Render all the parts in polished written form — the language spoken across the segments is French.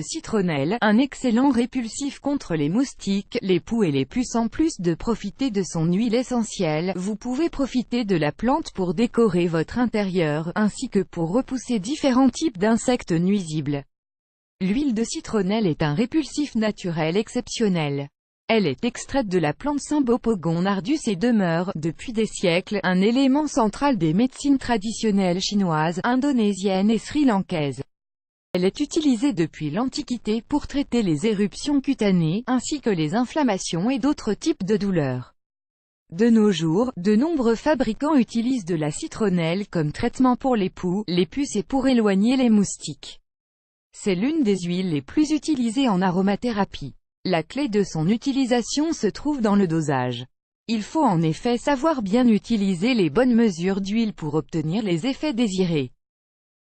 citronnelle, un excellent répulsif contre les moustiques, les poux et les puces. En plus de profiter de son huile essentielle, vous pouvez profiter de la plante pour décorer votre intérieur, ainsi que pour repousser différents types d'insectes nuisibles. L'huile de citronnelle est un répulsif naturel exceptionnel. Elle est extraite de la plante Cymbopogon nardus et demeure, depuis des siècles, un élément central des médecines traditionnelles chinoises, indonésiennes et sri-lankaises. Elle est utilisée depuis l'Antiquité pour traiter les éruptions cutanées, ainsi que les inflammations et d'autres types de douleurs. De nos jours, de nombreux fabricants utilisent de la citronnelle comme traitement pour les poux, les puces et pour éloigner les moustiques. C'est l'une des huiles les plus utilisées en aromathérapie. La clé de son utilisation se trouve dans le dosage. Il faut en effet savoir bien utiliser les bonnes mesures d'huile pour obtenir les effets désirés.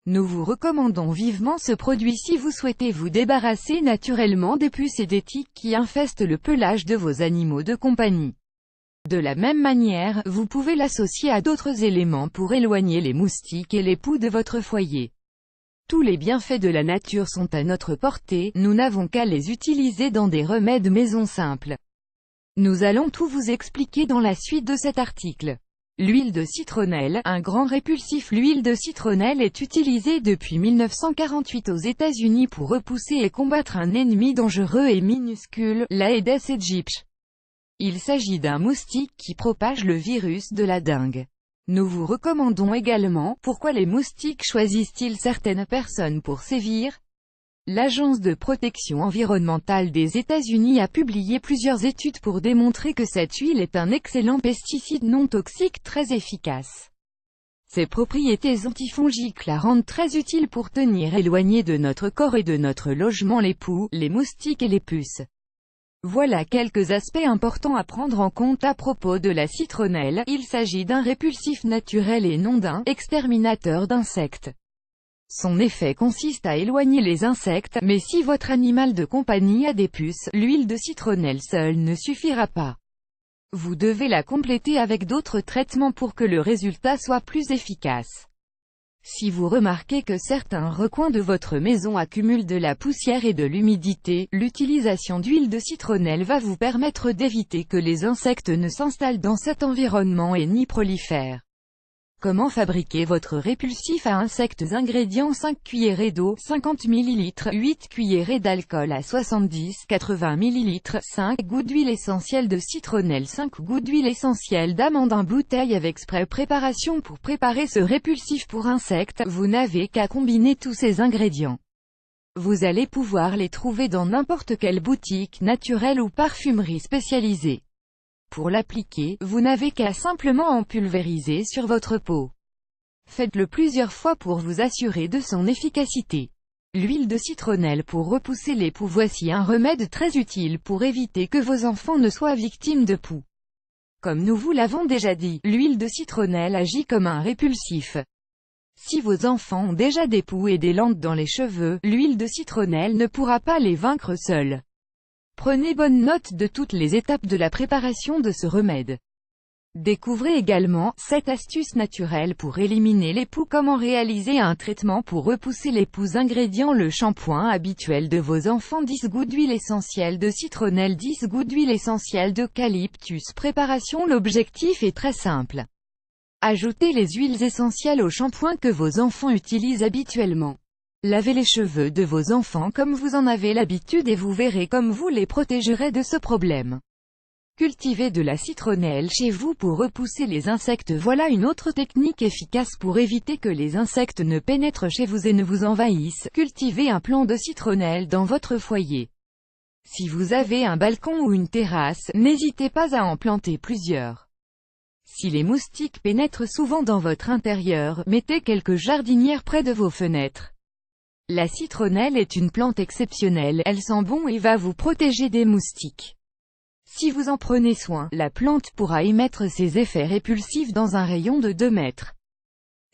Nous vous recommandons vivement ce produit si vous souhaitez vous débarrasser naturellement des puces et des tiques qui infestent le pelage de vos animaux de compagnie. De la même manière, vous pouvez l'associer à d'autres éléments pour éloigner les moustiques et les poux de votre foyer. Tous les bienfaits de la nature sont à notre portée, nous n'avons qu'à les utiliser dans des remèdes maison simples. Nous allons tout vous expliquer dans la suite de cet article. L'huile de citronnelle, un grand répulsif. L'huile de citronnelle est utilisée depuis 1948 aux États-Unis pour repousser et combattre un ennemi dangereux et minuscule, l'Aedes aegypti. Il s'agit d'un moustique qui propage le virus de la dengue. Nous vous recommandons également, pourquoi les moustiques choisissent-ils certaines personnes pour sévir? L'Agence de protection environnementale des États-Unis a publié plusieurs études pour démontrer que cette huile est un excellent pesticide non toxique très efficace. Ses propriétés antifongiques la rendent très utile pour tenir éloignés de notre corps et de notre logement les poux, les moustiques et les puces. Voilà quelques aspects importants à prendre en compte à propos de la citronnelle. Il s'agit d'un répulsif naturel et non d'un exterminateur d'insectes. Son effet consiste à éloigner les insectes, mais si votre animal de compagnie a des puces, l'huile de citronnelle seule ne suffira pas. Vous devez la compléter avec d'autres traitements pour que le résultat soit plus efficace. Si vous remarquez que certains recoins de votre maison accumulent de la poussière et de l'humidité, l'utilisation d'huile de citronnelle va vous permettre d'éviter que les insectes ne s'installent dans cet environnement et n'y prolifèrent. Comment fabriquer votre répulsif à insectes? Ingrédients: 5 cuillerées d'eau, 50 ml, 8 cuillerées d'alcool à 70-80 ml, 5 gouttes d'huile essentielle de citronnelle, 5 gouttes d'huile essentielle d'amande, 1 bouteille avec spray. Préparation: pour préparer ce répulsif pour insectes, vous n'avez qu'à combiner tous ces ingrédients. Vous allez pouvoir les trouver dans n'importe quelle boutique naturelle ou parfumerie spécialisée. Pour l'appliquer, vous n'avez qu'à simplement en pulvériser sur votre peau. Faites-le plusieurs fois pour vous assurer de son efficacité. L'huile de citronnelle pour repousser les poux. Voici un remède très utile pour éviter que vos enfants ne soient victimes de poux. Comme nous vous l'avons déjà dit, l'huile de citronnelle agit comme un répulsif. Si vos enfants ont déjà des poux et des landes dans les cheveux, l'huile de citronnelle ne pourra pas les vaincre seule. Prenez bonne note de toutes les étapes de la préparation de ce remède. Découvrez également 7 astuces naturelles pour éliminer les poux. Comment réaliser un traitement pour repousser les poux? Ingrédients: le shampoing habituel de vos enfants, 10 gouttes d'huile essentielle de citronnelle, 10 gouttes d'huile essentielle d'eucalyptus. Préparation: l'objectif est très simple. Ajoutez les huiles essentielles au shampoing que vos enfants utilisent habituellement. Lavez les cheveux de vos enfants comme vous en avez l'habitude et vous verrez comme vous les protégerez de ce problème. Cultivez de la citronnelle chez vous pour repousser les insectes. Voilà une autre technique efficace pour éviter que les insectes ne pénètrent chez vous et ne vous envahissent. Cultivez un plant de citronnelle dans votre foyer. Si vous avez un balcon ou une terrasse, n'hésitez pas à en planter plusieurs. Si les moustiques pénètrent souvent dans votre intérieur, mettez quelques jardinières près de vos fenêtres. La citronnelle est une plante exceptionnelle, elle sent bon et va vous protéger des moustiques. Si vous en prenez soin, la plante pourra émettre ses effets répulsifs dans un rayon de 2 mètres.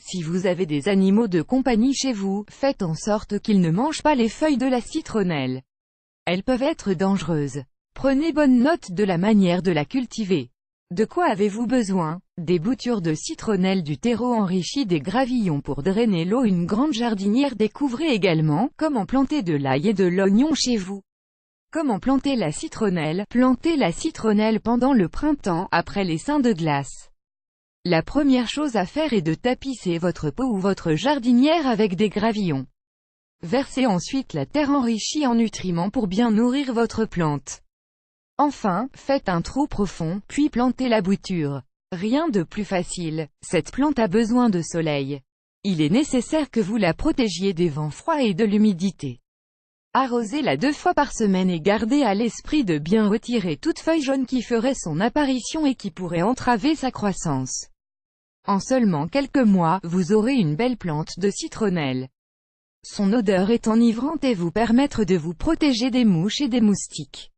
Si vous avez des animaux de compagnie chez vous, faites en sorte qu'ils ne mangent pas les feuilles de la citronnelle. Elles peuvent être dangereuses. Prenez bonne note de la manière de la cultiver. De quoi avez-vous besoin? Des boutures de citronnelle, du terreau enrichi, des gravillons pour drainer l'eau, une grande jardinière. Découvrez également comment planter de l'ail et de l'oignon chez vous. Comment planter la citronnelle? Plantez la citronnelle pendant le printemps, après les seins de glace. La première chose à faire est de tapisser votre pot ou votre jardinière avec des gravillons. Versez ensuite la terre enrichie en nutriments pour bien nourrir votre plante. Enfin, faites un trou profond, puis plantez la bouture. Rien de plus facile. Cette plante a besoin de soleil. Il est nécessaire que vous la protégiez des vents froids et de l'humidité. Arrosez-la 2 fois par semaine et gardez à l'esprit de bien retirer toute feuille jaune qui ferait son apparition et qui pourrait entraver sa croissance. En seulement quelques mois, vous aurez une belle plante de citronnelle. Son odeur est enivrante et vous permettre de vous protéger des mouches et des moustiques.